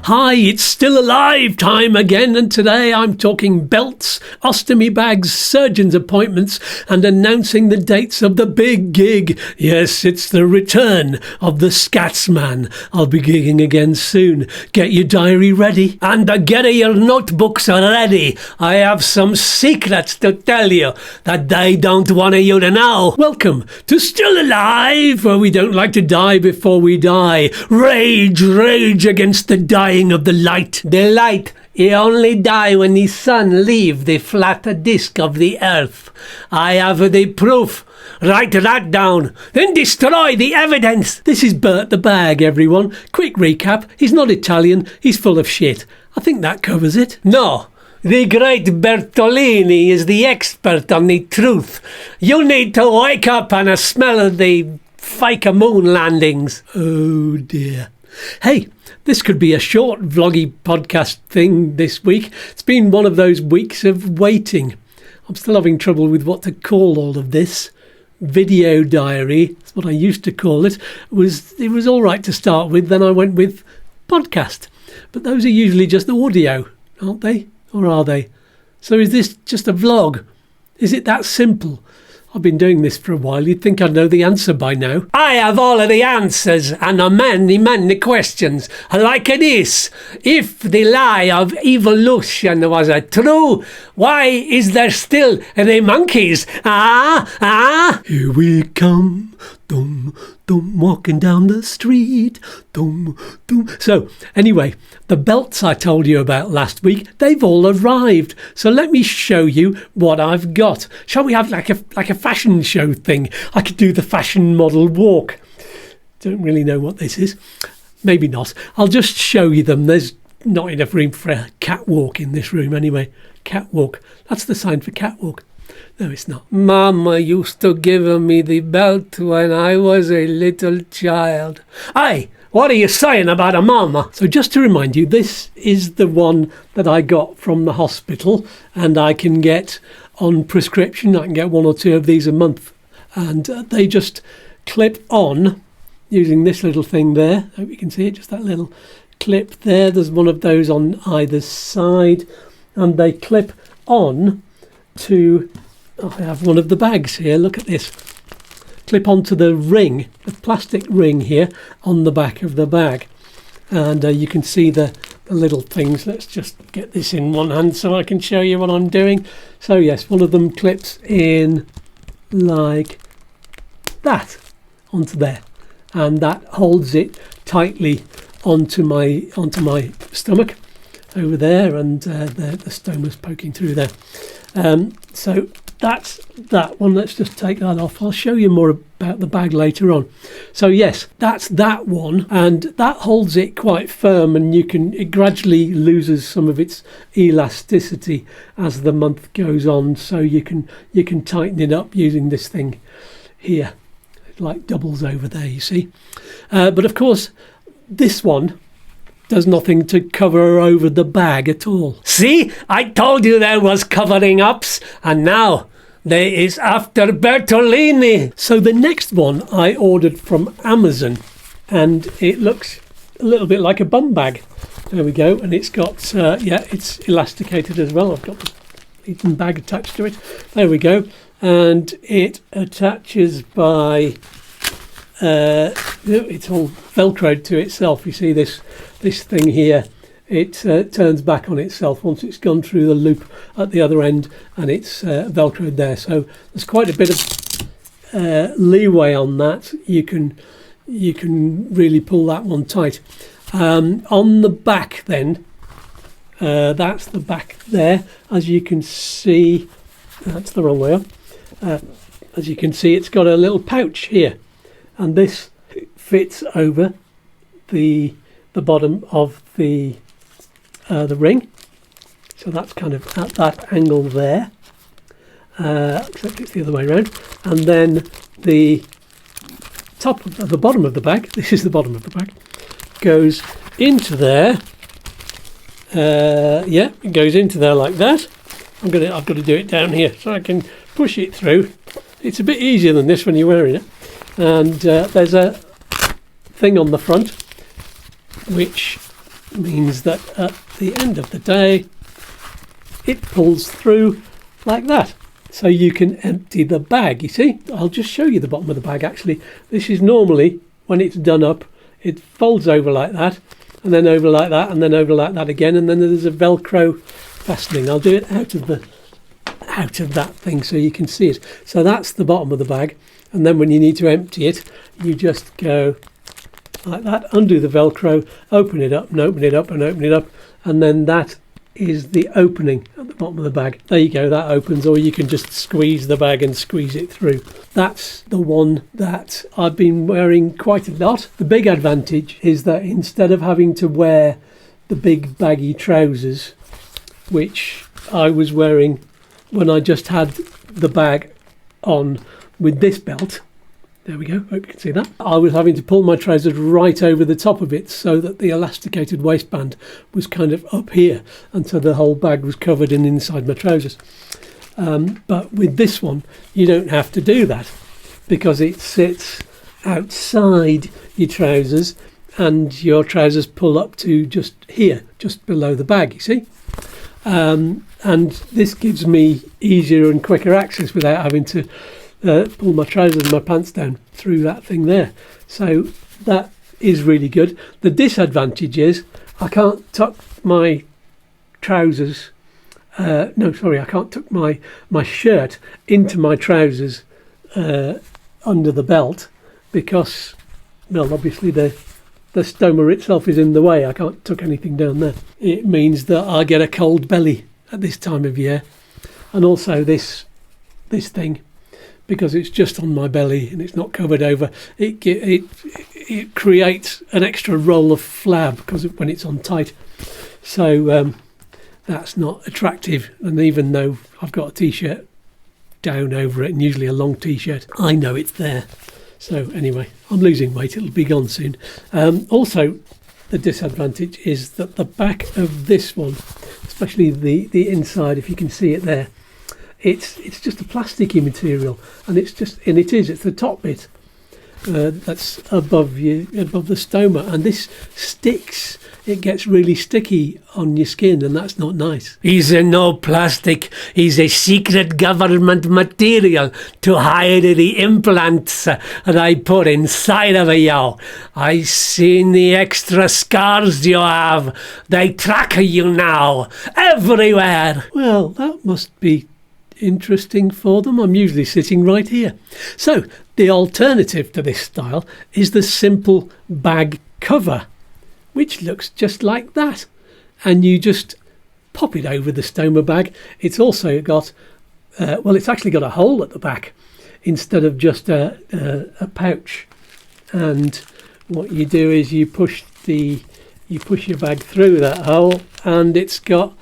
Hi, it's still alive time again, and today I'm talking belts, ostomy bags, surgeon's appointments, and announcing the dates of the big gig. Yes, it's the return of the SkatzMan. I'll be gigging again soon. Get your diary ready and get your notebooks ready. I have some secrets to tell you that they don't want you to know. Welcome to Still Alive, where we don't like to die before we die. Rage against the dying of the light. The light, he only die when the sun leave the flat disk of the earth. I have the proof. Write that down, then destroy the evidence. This is Bert the Bag, everyone. Quick recap, he's not Italian, he's full of shit. I think that covers it. No, the great Bertolini is the expert on the truth. You need to wake up and smell the fake moon landings. Oh dear. Hey, this could be a short vloggy podcast thing this week. It's been one of those weeks of waiting. I'm still having trouble with what to call all of this. Video diary, that's what I used to call it. It was all right to start with, then I went with podcast. But those are usually just audio, aren't they? Or are they? So is this just a vlog? Is it that simple? I've been doing this for a while. You'd think I'd know the answer by now. I have all of the answers and many questions. Like this. If the lie of evolution was true, why is there still the monkeys? Here we come. Dum, dum, walking down the street. Dum, dum. So, anyway, the belts I told you about last week, they've all arrived. So let me show you what I've got. Shall we have like a fashion show thing? I could do the fashion model walk. Don't really know what this is. Maybe not. I'll just show you them. There's not enough room for a catwalk in this room anyway. Catwalk. That's the sign for catwalk. No, it's not. Mama used to give me the belt when I was a little child. Hey, what are you saying about a mama? So just to remind you, this is the one that I got from the hospital, and I can get on prescription. I can get 1 or 2 of these a month, and they just clip on using this little thing there. I hope you can see it, just that little clip there. There's one of those on either side, and they clip on to... I have one of the bags here. Look at this. Clip onto the ring, the plastic ring here on the back of the bag. And you can see the little things. Let's just get this in one hand so I can show you what I'm doing. So yes, one of them clips in like that onto there. And that holds it tightly onto my stomach over there. And the stoma's poking through there. So that's that one. Let's just take that off. I'll show you more about the bag later on. So yes, that's that one, and that holds it quite firm, and it gradually loses some of its elasticity as the month goes on. So you can tighten it up using this thing here. It like doubles over there, you see. But of course, this one does nothing to cover over the bag at all. See, I told you there was covering ups, and now there is after Bertolini. So the next one I ordered from Amazon, and it looks a little bit like a bum bag. There we go, and it's got it's elasticated as well. I've got the Eton bag attached to it. There we go, and it attaches by it's all velcroed to itself. You see this thing here, it turns back on itself once it's gone through the loop at the other end, and it's velcroed there. So there's quite a bit of leeway on that. You can really pull that one tight. On the back then, that's the back there. As you can see, that's the wrong way up. As you can see, it's got a little pouch here, and this fits over the bottom of the ring. So that's kind of at that angle there, except it's the other way around. And then the top of the bottom of the bag, this is the bottom of the bag, goes into there. It goes into there like that. I've got to do it down here so I can push it through. It's a bit easier than this when you're wearing it. And there's a thing on the front which means that at the end of the day it pulls through like that. So you can empty the bag, you see. I'll just show you the bottom of the bag actually. This is normally, when it's done up, it folds over like that, and then over like that, and then over like that again, and then there's a Velcro fastening. I'll do it out of that thing so you can see it. So that's the bottom of the bag, and then when you need to empty it, you just go like that, undo the Velcro, open it up and open it up and open it up, and then that is the opening at the bottom of the bag. There you go, that opens, or you can just squeeze the bag and squeeze it through. That's the one that I've been wearing quite a lot. The big advantage is that instead of having to wear the big baggy trousers, which I was wearing when I just had the bag on with this belt, there we go, hope you can see that, I was having to pull my trousers right over the top of it so that the elasticated waistband was kind of up here, and so the whole bag was covered in inside my trousers. But with this one you don't have to do that, because it sits outside your trousers and your trousers pull up to just here, just below the bag, you see. And this gives me easier and quicker access without having to pull my trousers and my pants down through that thing there. So that is really good. The disadvantage is I can't tuck my trousers, I can't tuck my shirt into my trousers under the belt, because, well, obviously the stoma itself is in the way. I can't tuck anything down there. It means that I get a cold belly at this time of year, and also this thing, because it's just on my belly and it's not covered over, it creates an extra roll of flab because when it's on tight. So that's not attractive, and even though I've got a t-shirt down over it, and usually a long t-shirt, I know it's there. So anyway, I'm losing weight, it'll be gone soon. Also, the disadvantage is that the back of this one, especially the inside, if you can see it there, it's just a plasticky material, and it's the top bit that's above the stoma, and this sticks. It gets really sticky on your skin, and that's not nice. He's no plastic. He's a secret government material to hide the implants that I put inside of you. I seen the extra scars you have. They track you now everywhere. Well, that must be interesting for them. I'm usually sitting right here. So the alternative to this style is the simple bag cover, which looks just like that, and you just pop it over the stoma bag. It's also got it's actually got a hole at the back instead of just a pouch, and what you do is you push your bag through that hole, and it's got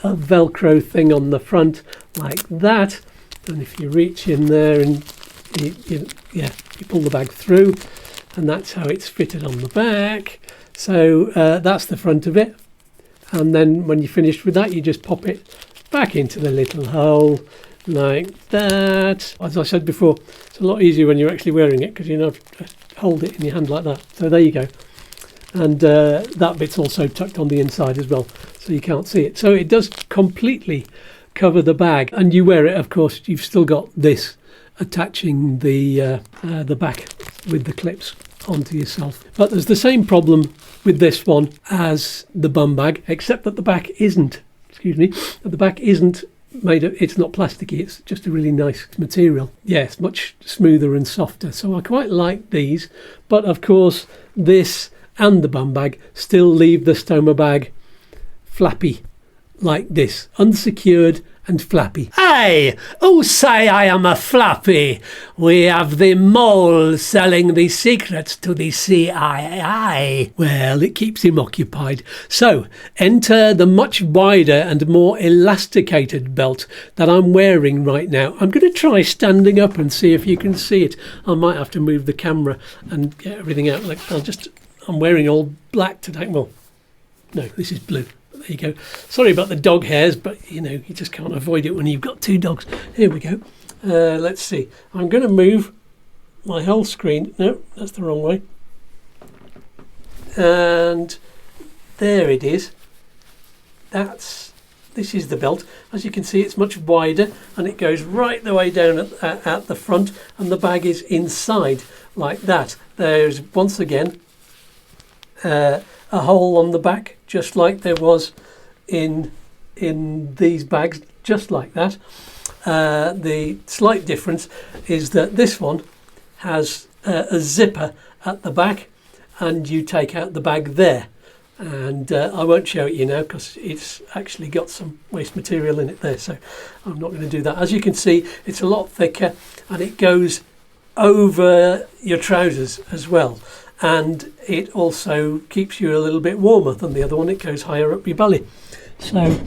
a Velcro thing on the front like that, and if you reach in there and you pull the bag through, and that's how it's fitted on the back. So that's the front of it, and then when you're finished with that, you just pop it back into the little hole like that. As I said before, it's a lot easier when you're actually wearing it, because you don't have to hold it in your hand like that. So there you go, and that bit's also tucked on the inside as well, so you can't see it. So it does completely cover the bag, and you wear it, of course, you've still got this attaching the back with the clips onto yourself. But there's the same problem with this one as the bum bag, except that the back isn't made of, it's not plasticky, it's just a really nice material. Yeah, it's much smoother and softer, so I quite like these. But of course this and the bum bag still leave the stoma bag flappy like this, unsecured and flappy. Hey, who say I am a flappy? We have the mole selling the secrets to the CIA. Well, it keeps him occupied. So, enter the much wider and more elasticated belt that I'm wearing right now. I'm going to try standing up and see if you can see it. I might have to move the camera and get everything out. I'm wearing all black today. Well, no, this is blue. There you go. Sorry about the dog hairs, but you just can't avoid it when you've got two dogs. Here we go. Let's see. I'm going to move my whole screen. No, that's the wrong way. And There it is. This is the belt. As you can see, it's much wider and it goes right the way down at the front, and the bag is inside like that. There's once again a hole on the back, just like there was in these bags, just like that. The slight difference is that this one has a zipper at the back, and you take out the bag there. And I won't show it you now because it's actually got some waste material in it there, so I'm not going to do that. As you can see, it's a lot thicker and it goes over your trousers as well, and it also keeps you a little bit warmer than the other one. It goes higher up your belly. So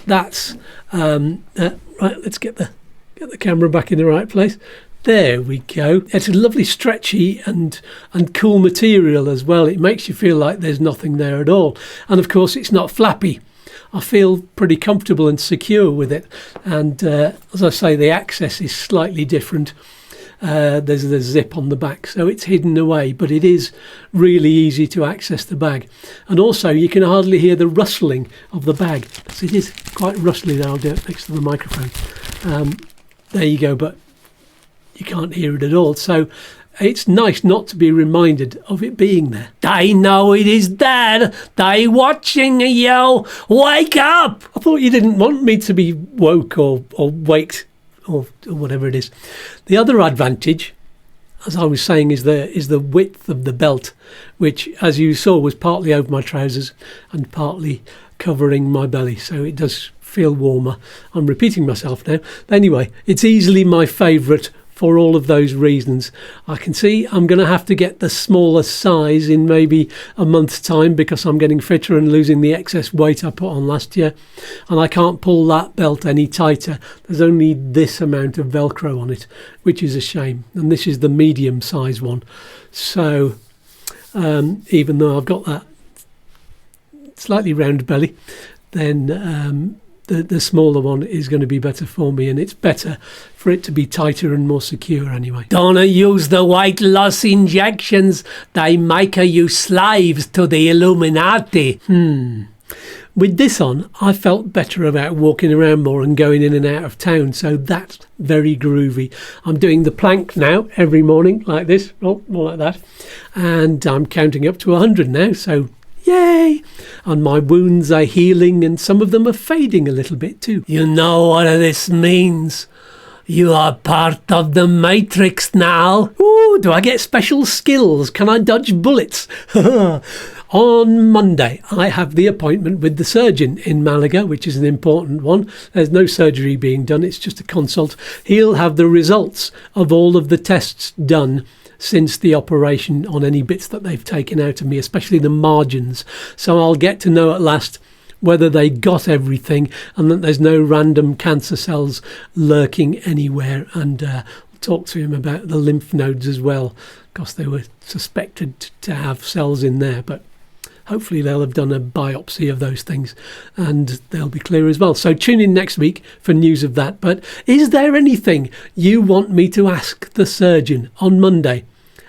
that's right. Let's get the camera back in the right place. There we go. It's a lovely stretchy and cool material as well. It makes you feel like there's nothing there at all. And of course it's not flappy. I feel pretty comfortable and secure with it. And as I say, the access is slightly different. There's the zip on the back, so it's hidden away, but it is really easy to access the bag. And also you can hardly hear the rustling of the bag. So it is quite rustly there. I'll do it next to the microphone. There you go, but you can't hear it at all. So it's nice not to be reminded of it being there. They know it is there. They watching you. Wake up! I thought you didn't want me to be woke or waked or whatever it is. The other advantage, as I was saying, is the width of the belt, which, as you saw, was partly over my trousers and partly covering my belly. So it does feel warmer. I'm repeating myself now. Anyway, it's easily my favourite for all of those reasons. I can see I'm going to have to get the smaller size in maybe a month's time because I'm getting fitter and losing the excess weight I put on last year, and I can't pull that belt any tighter. There's only this amount of Velcro on it, which is a shame, and this is the medium size one. So even though I've got that slightly round belly, then the smaller one is going to be better for me, and it's better for it to be tighter and more secure anyway. Don't use the weight loss injections. They make you slaves to the Illuminati. With this on, I felt better about walking around more and going in and out of town, so that's very groovy. I'm doing the plank now every morning like this, more like that, and I'm counting up to 100 now, so yay! And my wounds are healing, and some of them are fading a little bit too. You know what this means? You are part of the Matrix now. Ooh, do I get special skills? Can I dodge bullets? On Monday, I have the appointment with the surgeon in Malaga, which is an important one. There's no surgery being done, it's just a consult. He'll have the results of all of the tests done since the operation on any bits that they've taken out of me, especially the margins. So I'll get to know at last whether they got everything and that there's no random cancer cells lurking anywhere. And talk to him about the lymph nodes as well, because they were suspected to have cells in there, but hopefully they'll have done a biopsy of those things and they'll be clear as well. So tune in next week for news of that. But is there anything you want me to ask the surgeon on Monday?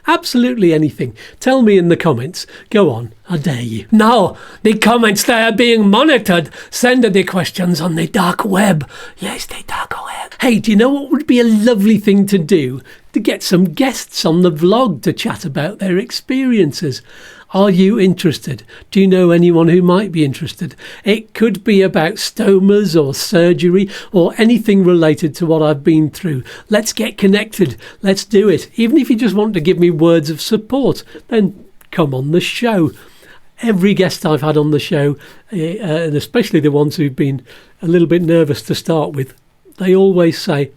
Absolutely anything. Tell me in the comments. Go on, I dare you. No, the comments, they are being monitored. Send the questions on the dark web. Yes, the dark web. Hey, do you know what would be a lovely thing to do? To get some guests on the vlog to chat about their experiences. Are you interested? Do you know anyone who might be interested? It could be about stomas or surgery or anything related to what I've been through. Let's get connected. Let's do it. Even if you just want to give me words of support, then come on the show. Every guest I've had on the show, and especially the ones who've been a little bit nervous to start with, they always say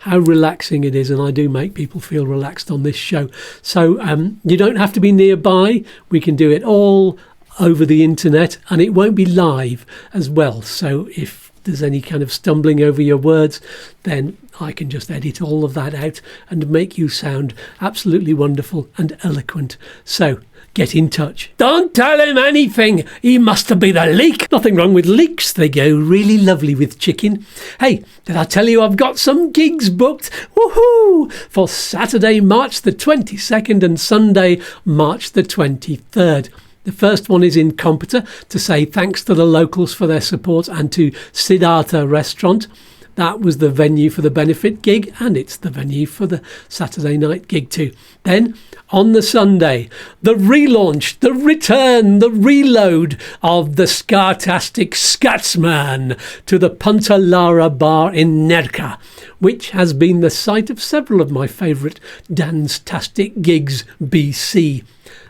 how relaxing it is, and I do make people feel relaxed on this show. So you don't have to be nearby. We can do it all over the internet, and it won't be live as well. So if there's any kind of stumbling over your words, then I can just edit all of that out and make you sound absolutely wonderful and eloquent. So get in touch. Don't tell him anything. He must be the leek. Nothing wrong with leeks. They go really lovely with chicken. Hey, did I tell you I've got some gigs booked? Woohoo! For Saturday, March the 22nd and Sunday, March the 23rd. The first one is in Competa to say thanks to the locals for their support and to Siddhartha Restaurant. That was the venue for the benefit gig, and it's the venue for the Saturday night gig too. Then, on the Sunday, the relaunch, the return, the reload of the Skartastic SkatzMan to the Punta Lara bar in Nerka, which has been the site of several of my favourite dance-tastic gigs BC.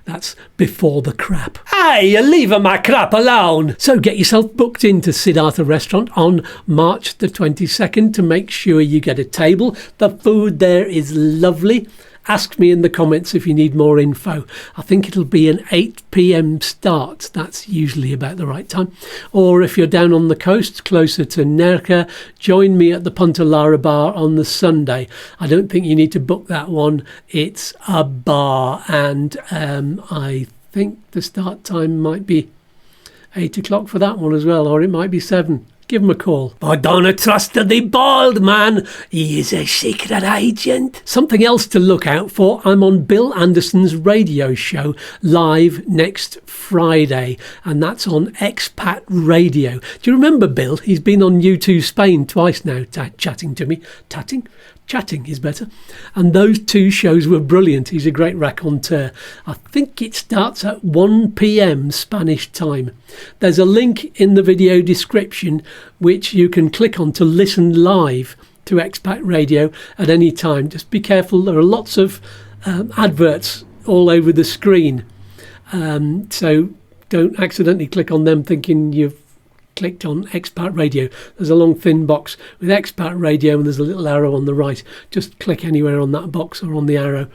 That's before the crap. Hey, you're leaving my crap alone. So get yourself booked into Siddhartha Restaurant on March the 22nd to make sure you get a table. The food there is lovely. Ask me in the comments if you need more info. I think it'll be an 8 p.m. start. That's usually about the right time. Or if you're down on the coast, closer to Nerka, join me at the Punta Lara bar on the Sunday. I don't think you need to book that one. It's a bar, and I think the start time might be 8 o'clock for that one as well, or it might be 7. Give him a call. I don't trust the bald man. He is a secret agent. Something else to look out for. I'm on Bill Anderson's radio show live next Friday, and that's on Expat Radio. Do you remember Bill? He's been on YouTooSpain twice now, chatting to me. Chatting is better. And those two shows were brilliant. He's a great raconteur. I think it starts at 1 p.m. Spanish time. There's a link in the video description which you can click on to listen live to Expat Radio at any time. Just be careful. There are lots of adverts all over the screen. So don't accidentally click on them thinking you've clicked on Expat Radio. There's a long thin box with Expat Radio and there's a little arrow on the right. Just click anywhere on that box or on the arrow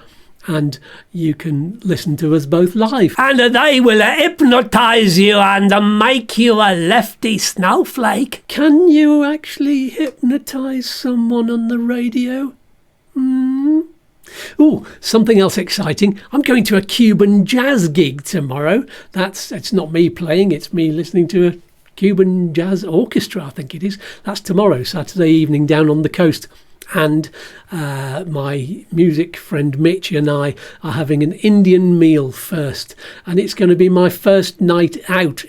and you can listen to us both live. And they will hypnotise you and make you a lefty snowflake. Can you actually hypnotise someone on the radio? Oh, something else exciting. I'm going to a Cuban jazz gig tomorrow. It's not me playing, it's me listening to a Cuban Jazz Orchestra, I think it is. That's tomorrow, Saturday evening, down on the coast. And my music friend Mitch and I are having an Indian meal first. And it's going to be my first night out.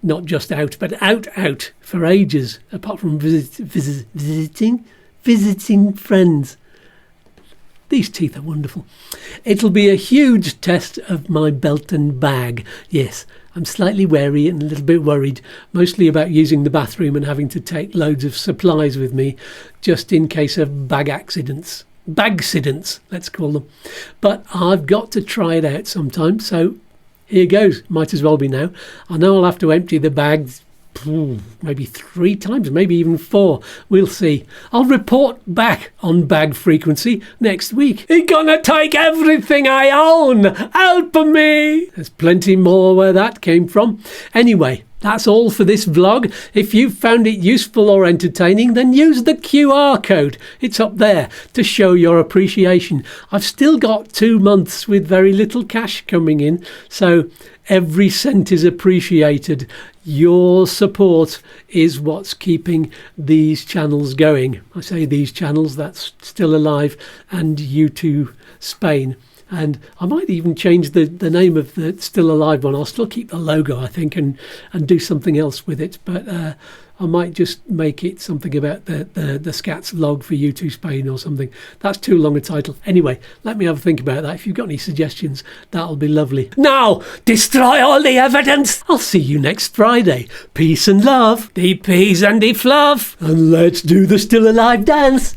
Not just out, but out for ages, apart from visiting friends. These teeth are wonderful. It'll be a huge test of my belt and bag. Yes, I'm slightly wary and a little bit worried, mostly about using the bathroom and having to take loads of supplies with me, just in case of bag accidents. Bagcidents, let's call them. But I've got to try it out sometime, so here goes. Might as well be now. I know I'll have to empty the bags maybe 3 times, maybe even 4. We'll see. I'll report back on bag frequency next week. You're gonna take everything I own. Help me. There's plenty more where that came from. Anyway, that's all for this vlog. If you found it useful or entertaining, then use the QR code. It's up there to show your appreciation. I've still got 2 months with very little cash coming in, so every cent is appreciated. Your support is what's keeping these channels going. I say these channels, that's Still Alive and YouTooSpain. And I might even change the name of the Still Alive one. I'll still keep the logo, I think, and do something else with it. But I might just make it something about the Skatz vlog for YouTooSpain or something. That's too long a title. Anyway, let me have a think about that. If you've got any suggestions, that'll be lovely. Now, destroy all the evidence. I'll see you next Friday. Peace and love. The peas and the fluff. And let's do the Still Alive dance.